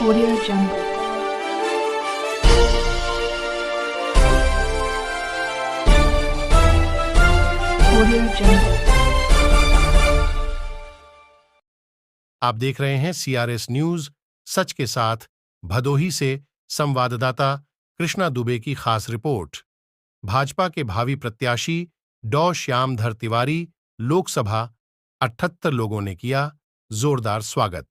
Audio Jungle. Audio Jungle. आप देख रहे हैं CRS न्यूज सच के साथ। भदोही से संवाददाता कृष्णा दुबे की खास रिपोर्ट। भाजपा के भावी प्रत्याशी डॉ श्यामधर तिवारी लोकसभा 78 लोगों ने किया जोरदार स्वागत।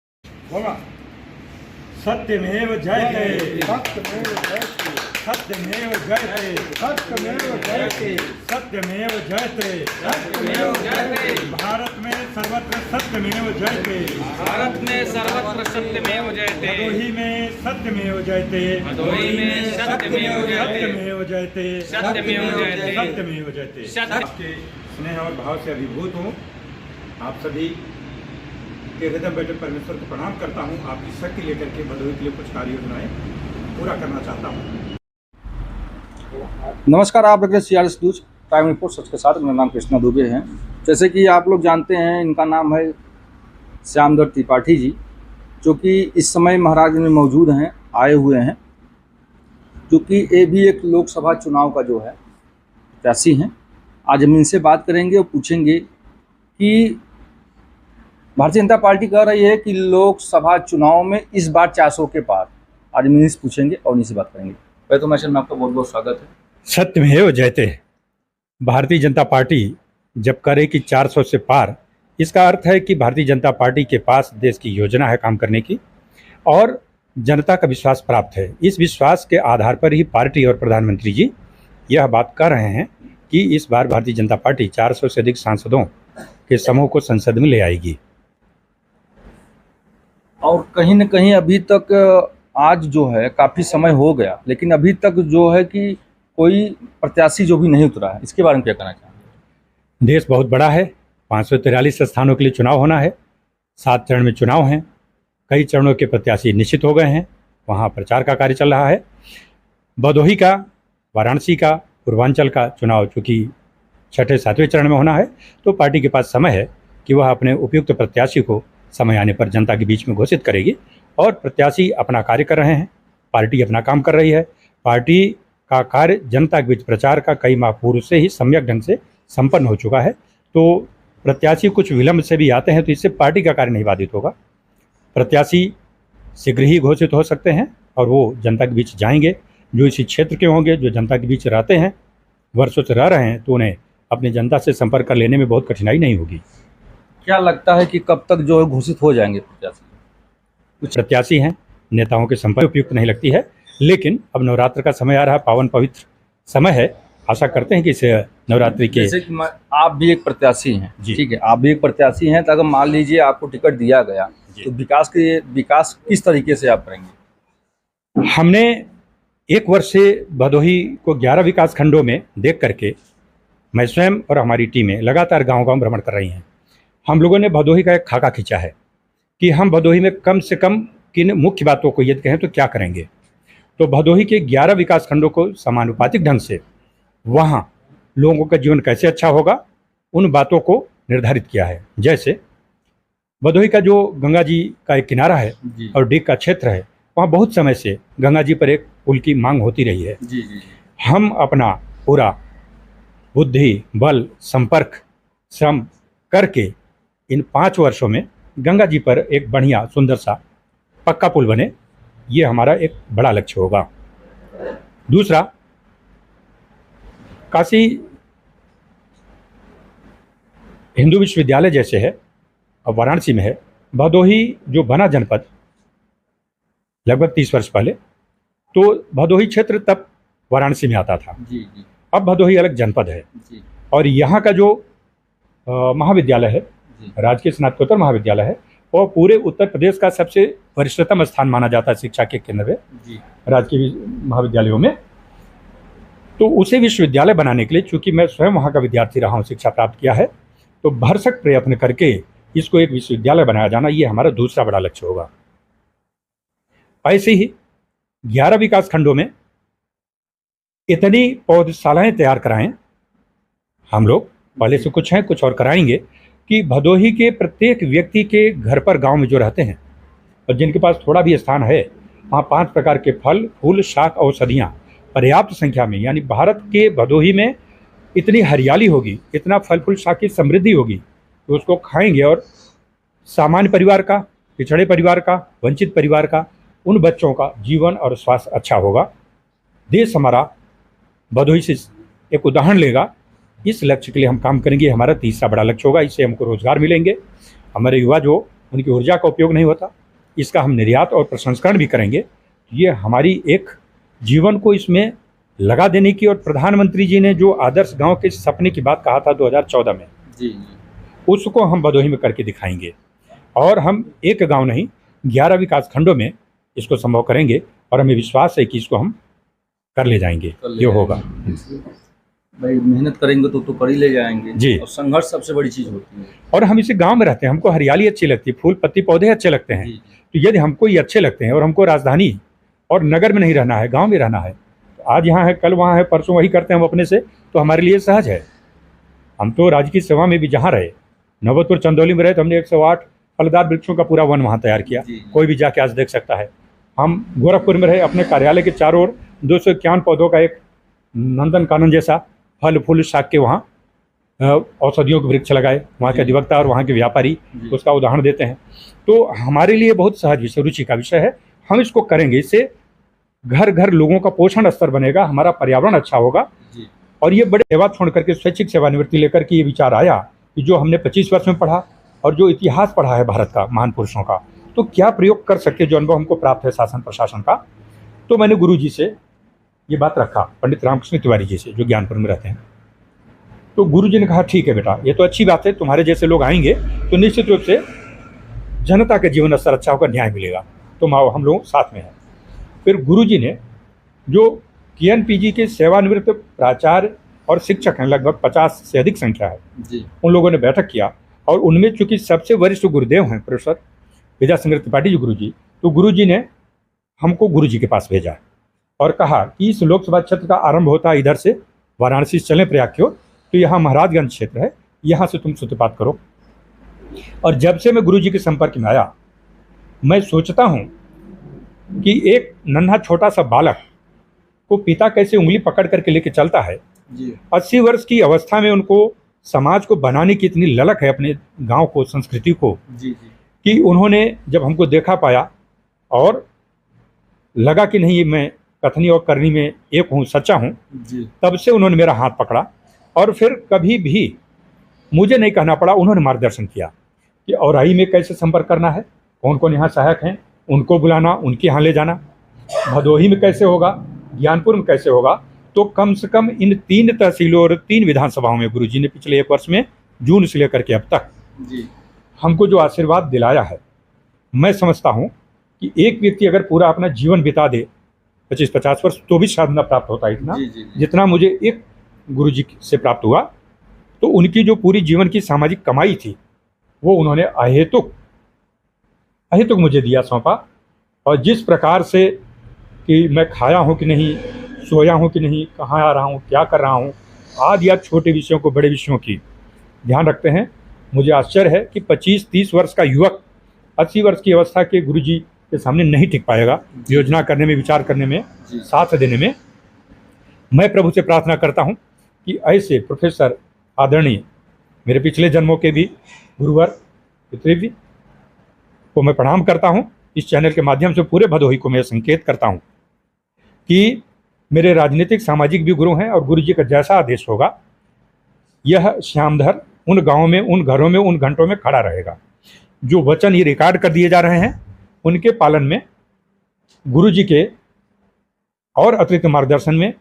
सत्यमेव जयते, सत्यमेव जयते, सत्यमेव जयते, सत्यमेव जयते, सत्यमेव जयते, सत्यमेव जयते। भारत में सर्वत्र सत्यमेव जयते, भारत में सर्वत्र सत्यमेव जयते, भदोही में सत्यमेव जयते, भदोही में सत्यमेव जयते, सत्यमेव जयते, सत्यमेव जयते, सत्यमेव जयते। सत्य आपके स्नेह और भाव से अभिभूत हूँ। आप सभी के हृदय बैठे परमेश्वर को प्रणाम करता हूँ। आपकी शक्ति लेकर के भदोही के लिए कुछ कार्य योजनाएं पूरा करना चाहता हूँ। नमस्कार, आप देख रहे हैं CRS न्यूज टाइम रिपोर्ट सच के साथ। मेरा नाम कृष्णा दुबे है। जैसे कि आप लोग जानते हैं, इनका नाम है श्यामधर त्रिपाठी जी, जो कि इस समय महाराज में मौजूद हैं, आए हुए हैं, जो कि ये भी एक लोकसभा चुनाव का जो है प्रत्याशी हैं। आज हम इनसे बात करेंगे और पूछेंगे कि भारतीय जनता पार्टी कह रही है कि लोकसभा चुनाव में इस बार 400 के पार। आज हम इनसे पूछेंगे और इनसे बात करेंगे। पहले तो मैशन में आपका बहुत बहुत स्वागत है। सत्यमेव जयते। भारतीय जनता पार्टी जब करे कि 400 से पार, इसका अर्थ है कि भारतीय जनता पार्टी के पास देश की योजना है काम करने की और जनता का विश्वास प्राप्त है। इस विश्वास के आधार पर ही पार्टी और प्रधानमंत्री जी यह बात कर रहे हैं कि इस बार भारतीय जनता पार्टी 400 से अधिक सांसदों के समूह को संसद में ले आएगी। और कहीं न कहीं अभी तक आज जो है काफ़ी समय हो गया, लेकिन अभी तक जो है कि कोई प्रत्याशी जो भी नहीं उतरा है। इसके बारे में क्या कहना चाहेंगे? देश बहुत बड़ा है, 543 स्थानों के लिए चुनाव होना है, 7 चरण में चुनाव हैं, कई चरणों के प्रत्याशी निश्चित हो गए हैं, वहाँ प्रचार का कार्य चल रहा है। भदोही का, वाराणसी का, पूर्वांचल का चुनाव चूँकि 6ठे-7वें चरण में होना है, तो पार्टी के पास समय है कि वह अपने उपयुक्त प्रत्याशी को समय आने पर जनता के बीच में घोषित करेगी। और प्रत्याशी अपना कार्य कर रहे हैं, पार्टी अपना काम कर रही है। पार्टी का कार्य जनता के बीच प्रचार का कई माह पूर्व से ही सम्यक ढंग से संपन्न हो चुका है। तो प्रत्याशी कुछ विलंब से भी आते हैं तो इससे पार्टी का कार्य नहीं बाधित होगा। प्रत्याशी शीघ्र ही घोषित हो सकते हैं और वो जनता के बीच जाएंगे। जो इसी क्षेत्र के होंगे, जो जनता के बीच रहते हैं, वर्षों से रह रहे हैं, तो उन्हें अपनी जनता से संपर्क कर लेने में बहुत कठिनाई नहीं होगी। क्या लगता है कि कब तक जो है घोषित हो जाएंगे प्रत्याशी? कुछ प्रत्याशी हैं, नेताओं के संपर्क उपयुक्त नहीं लगती है, लेकिन अब नवरात्र का समय आ रहा है, पावन पवित्र समय है। आशा करते हैं कि इस नवरात्रि के जैसे कि आप भी एक प्रत्याशी हैं, जी। ठीक है, आप भी एक प्रत्याशी हैं, तो अगर मान लीजिए आपको टिकट दिया गया तो विकास किस तरीके से आप करेंगे? हमने 1 वर्ष से भदोही को 11 विकास खंडों में देख करके मैं स्वयं और हमारी टीमें लगातार गांव-गांव भ्रमण कर रही हैं। हम लोगों ने भदोही का एक खाका खींचा है कि हम भदोही में कम से कम किन मुख्य बातों को यदि कहें तो क्या करेंगे। तो भदोही के 11 विकास खंडों को समानुपातिक ढंग से वहाँ लोगों का जीवन कैसे अच्छा होगा, उन बातों को निर्धारित किया है। जैसे भदोही का जो गंगा जी का एक किनारा है और डीग का क्षेत्र है, वहाँ बहुत समय से गंगा जी पर एक पुल की मांग होती रही है। जी जी। हम अपना पूरा बुद्धि, बल, संपर्क, श्रम करके इन 5 वर्षों में गंगा जी पर एक बढ़िया सुंदर सा पक्का पुल बने, ये हमारा एक बड़ा लक्ष्य होगा। दूसरा, काशी हिंदू विश्वविद्यालय जैसे है और वाराणसी में है। भदोही जो बना जनपद लगभग 30 वर्ष पहले, तो भदोही क्षेत्र तब वाराणसी में आता था। जी जी। अब भदोही अलग जनपद है जी। और यहाँ का जो महाविद्यालय है, राजकीय स्नातकोत्तर महाविद्यालय है, वो पूरे उत्तर प्रदेश का सबसे वरिष्ठतम स्थान माना जाता है शिक्षा के केंद्र में, राजकीय महाविद्यालयों में। तो उसे विश्वविद्यालय बनाने के लिए, चूंकि मैं स्वयं वहाँ का विद्यार्थी रहा हूँ, शिक्षा प्राप्त किया है, तो भरसक प्रयत्न करके इसको एक विश्वविद्यालय बनाया जाना, ये हमारा दूसरा बड़ा लक्ष्य होगा। ऐसे ही 11 विकास खंडों में इतनी पौधशालाएं तैयार कराएं हम लोग, पहले से कुछ हैं, कुछ और कराएंगे, कि भदोही के प्रत्येक व्यक्ति के घर पर गांव में जो रहते हैं और जिनके पास थोड़ा भी स्थान है, वहाँ 5 प्रकार के फल, फूल, शाक, औषधियाँ पर्याप्त संख्या में, यानी भारत के भदोही में इतनी हरियाली होगी, इतना फल फूल शाक की समृद्धि होगी कि उसको खाएंगे और सामान्य परिवार का, पिछड़े परिवार का, वंचित परिवार का, उन बच्चों का जीवन और स्वास्थ्य अच्छा होगा। देश हमारा भदोही से एक उदाहरण लेगा। इस लक्ष्य के लिए हम काम करेंगे। हमारा तीसरा बड़ा लक्ष्य होगा। इससे हमको रोजगार मिलेंगे। हमारे युवा जो उनकी ऊर्जा का उपयोग नहीं होता, इसका हम निर्यात और प्रसंस्करण भी करेंगे। ये हमारी एक जीवन को इसमें लगा देने की, और प्रधानमंत्री जी ने जो आदर्श गांव के सपने की बात कहा था 2014 में, जी उसको हम भदोही में करके दिखाएंगे। और हम एक गांव नहीं, 11 विकास खंडों में इसको संभव करेंगे, और हमें विश्वास है कि इसको हम कर ले जाएंगे। ये होगा। भाई, मेहनत करेंगे तो कर ही ले जाएंगे जी। और संघर्ष सबसे बड़ी चीज होती है। और हम इसी गांव में रहते हैं, हमको हरियाली अच्छी लगती है, फूल पत्ती पौधे अच्छे लगते हैं। जी। तो यदि हमको ये अच्छे लगते हैं और हमको राजधानी और नगर में नहीं रहना है, गांव में रहना है, तो आज यहाँ है, कल वहाँ है, परसों वही करते हैं हम अपने से, तो हमारे लिए सहज है। हम तो राज्य की सेवा में भी जहाँ रहे, नवतपुर चंदौली में रहे, तो हमने 108 फलदार वृक्षों का पूरा वन वहाँ तैयार किया। जी। कोई भी जाके आज देख सकता है। हम गोरखपुर में रहे, अपने कार्यालय के चारों ओर 251 पौधों का एक नंदन कानन जैसा फल फूल शाक के वहाँ औषधियों के वृक्ष लगाए। वहाँ के अधिवक्ता और वहाँ के व्यापारी उसका उदाहरण देते हैं। तो हमारे लिए बहुत सहज विषय, रुचि का विषय है। हम इसको करेंगे। इससे घर घर लोगों का पोषण स्तर बनेगा, हमारा पर्यावरण अच्छा होगा। जी। और ये बड़े सेवा छोड़ करके स्वैच्छिक सेवानिवृत्ति लेकर के ये विचार आया कि जो हमने 25 वर्ष में पढ़ा और जो इतिहास पढ़ा है भारत का, महान पुरुषों का, तो क्या प्रयोग कर सकते, जो अनुभव हमको प्राप्त है शासन प्रशासन का। तो मैंने गुरु जी से ये बात रखा, पंडित रामकृष्ण तिवारी जी से, जो ज्ञानपुर में रहते हैं। तो गुरु जी ने कहा, ठीक है बेटा, ये तो अच्छी बात है, तुम्हारे जैसे लोग आएंगे तो निश्चित रूप से जनता का जीवन स्तर अच्छा होगा, न्याय मिलेगा। तो हम लोग साथ में हैं। फिर गुरु जी ने, जो KNPG के सेवानिवृत्त प्राचार्य और शिक्षक हैं, लगभग 50 से अधिक संख्या है, जी। उन लोगों ने बैठक किया। और उनमें चूंकि सबसे वरिष्ठ गुरुदेव हैं प्रोफेसर विद्याशंकर त्रिपाठी जी गुरु जी, तो गुरु जी ने हमको गुरु जी के पास भेजा और कहा कि इस लोकसभा क्षेत्र का आरंभ होता है इधर से, वाराणसी से चलें प्रयाग की ओर, तो यहाँ महाराजगंज क्षेत्र है, यहाँ से तुम सूत्रपात करो। और जब से मैं गुरु जी के संपर्क में आया, मैं सोचता हूँ कि एक नन्हा छोटा सा बालक को पिता कैसे उंगली पकड़ करके लेके चलता है। जी। 80 वर्ष की अवस्था में उनको समाज को बनाने की इतनी ललक है, अपने गांव को, संस्कृति को, जी। जी। कि उन्होंने जब हमको देखा पाया और लगा कि नहीं, मैं कथनी और करनी में एक हूँ, सच्चा हूँ, जी। तब से उन्होंने मेरा हाथ पकड़ा। और फिर कभी भी मुझे नहीं कहना पड़ा, उन्होंने मार्गदर्शन किया कि औराई में कैसे संपर्क करना है, कौन कौन यहाँ सहायक हैं, उनको बुलाना, उनके यहाँ ले जाना, भदोही में कैसे होगा, ज्ञानपुर में कैसे होगा। तो कम से कम इन 3 तहसीलों और 3 विधानसभाओं में गुरुजी ने पिछले 1 वर्ष में, जून से लेकर के अब तक, जी। हमको जो आशीर्वाद दिलाया है, मैं समझता हूँ कि एक व्यक्ति अगर पूरा अपना जीवन बिता दे 25-50 वर्ष, तो भी शायद न प्राप्त होता इतना, जी, जी, जी। जितना मुझे एक गुरुजी से प्राप्त हुआ। तो उनकी जो पूरी जीवन की सामाजिक कमाई थी, वो उन्होंने अहेतुक मुझे दिया, सौंपा। और जिस प्रकार से कि मैं खाया हूँ कि नहीं, सोया हूँ कि नहीं, कहाँ आ रहा हूँ, क्या कर रहा हूँ, आदि या छोटे विषयों को बड़े विषयों की ध्यान रखते हैं। मुझे आश्चर्य है कि 25-30 वर्ष का युवक 80 वर्ष की अवस्था के गुरुजी के सामने नहीं टिक पाएगा, योजना करने में, विचार करने में, साथ देने में। मैं प्रभु से प्रार्थना करता हूँ कि ऐसे प्रोफेसर आदरणीय, मेरे पिछले जन्मों के भी गुरुवर पितृव्य को मैं प्रणाम करता हूँ। इस चैनल के माध्यम से पूरे भदोही को मैं संकेत करता हूँ कि मेरे राजनीतिक सामाजिक भी गुरु हैं, और गुरु जी का जैसा आदेश होगा, यह श्यामधर उन गाँवों में, उन घरों में, उन घंटों में खड़ा रहेगा। जो वचन ये रिकॉर्ड कर दिए जा रहे हैं, उनके पालन में, गुरु जी के और अतिरिक्त मार्गदर्शन में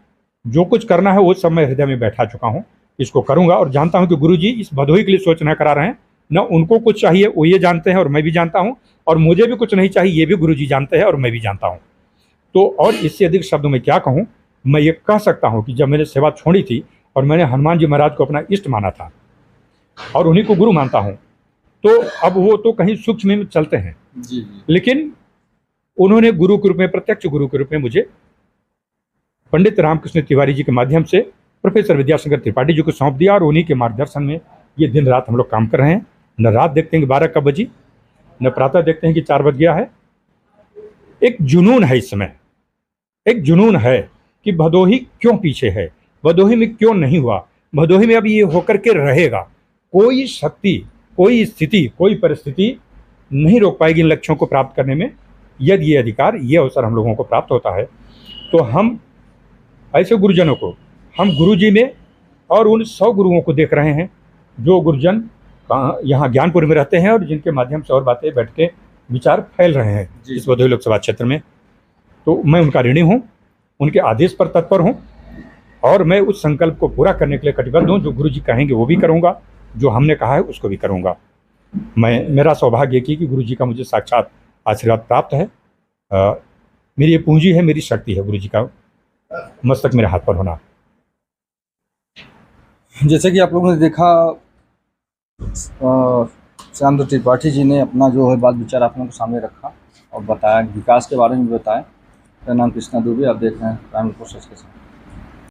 जो कुछ करना है वो सब मैं हृदय में बैठा चुका हूँ, इसको करूँगा। और जानता हूँ कि गुरु जी इस भदोही के लिए सोचना करा रहे हैं, न उनको कुछ चाहिए वो ये जानते हैं और मैं भी जानता हूँ, और मुझे भी कुछ नहीं चाहिए ये भी गुरु जी जानते हैं और मैं भी जानता हूँ। तो और इससे अधिक शब्दों में क्या कहूँ, मैं ये कह सकता हूँ कि जब मैंने सेवा छोड़ी थी और मैंने हनुमान जी महाराज को अपना इष्ट माना था और उन्हीं को गुरु मानता हूँ, तो अब वो तो कहीं सूक्ष्म में चलते हैं, जी। लेकिन उन्होंने गुरु के रूप में, प्रत्यक्ष गुरु के रूप में मुझे पंडित रामकृष्ण तिवारी जी के माध्यम से प्रोफेसर विद्याशंकर त्रिपाठी जी को सौंप दिया, और उन्हीं के मार्गदर्शन में ये दिन रात हम लोग काम कर रहे हैं। न रात देखते हैं कि 12 कब बजी, न प्रातः देखते हैं कि 4 बज गया है। एक जुनून है इस समय, एक जुनून है कि भदोही क्यों पीछे है, भदोही में क्यों नहीं हुआ, भदोही में अब ये होकर के रहेगा। कोई शक्ति, कोई स्थिति, कोई परिस्थिति नहीं रोक पाएगी इन लक्ष्यों को प्राप्त करने में। यदि ये अधिकार, ये अवसर हम लोगों को प्राप्त होता है तो हम ऐसे गुरुजनों को, हम गुरुजी में और उन 100 गुरुओं को देख रहे हैं जो गुरुजन यहाँ ज्ञानपुर में रहते हैं और जिनके माध्यम से और बातें बैठ के विचार फैल रहे हैं इस भदोही लोकसभा क्षेत्र में। तो मैं उनका ऋणी हूँ, उनके आदेश पर तत्पर हूँ और मैं उस संकल्प को पूरा करने के लिए कटिबद्ध हूँ। जो गुरुजी कहेंगे वो भी करूँगा, जो हमने कहा है उसको भी करूँगा। मेरा सौभाग्य कि गुरुजी का मुझे साक्षात आशीर्वाद प्राप्त है। मेरी ये पूंजी है, मेरी शक्ति है गुरुजी का मस्तक मेरे हाथ पर होना। जैसे कि आप लोगों ने देखा, श्यामदत्त त्रिपाठी जी ने अपना जो है बात विचार आप लोगों के सामने रखा और बताया, विकास के बारे में भी बताया। मेरा नाम कृष्णा दुबे, आप देख रहे हैं प्राइम रिपोर्ट सच के साथ।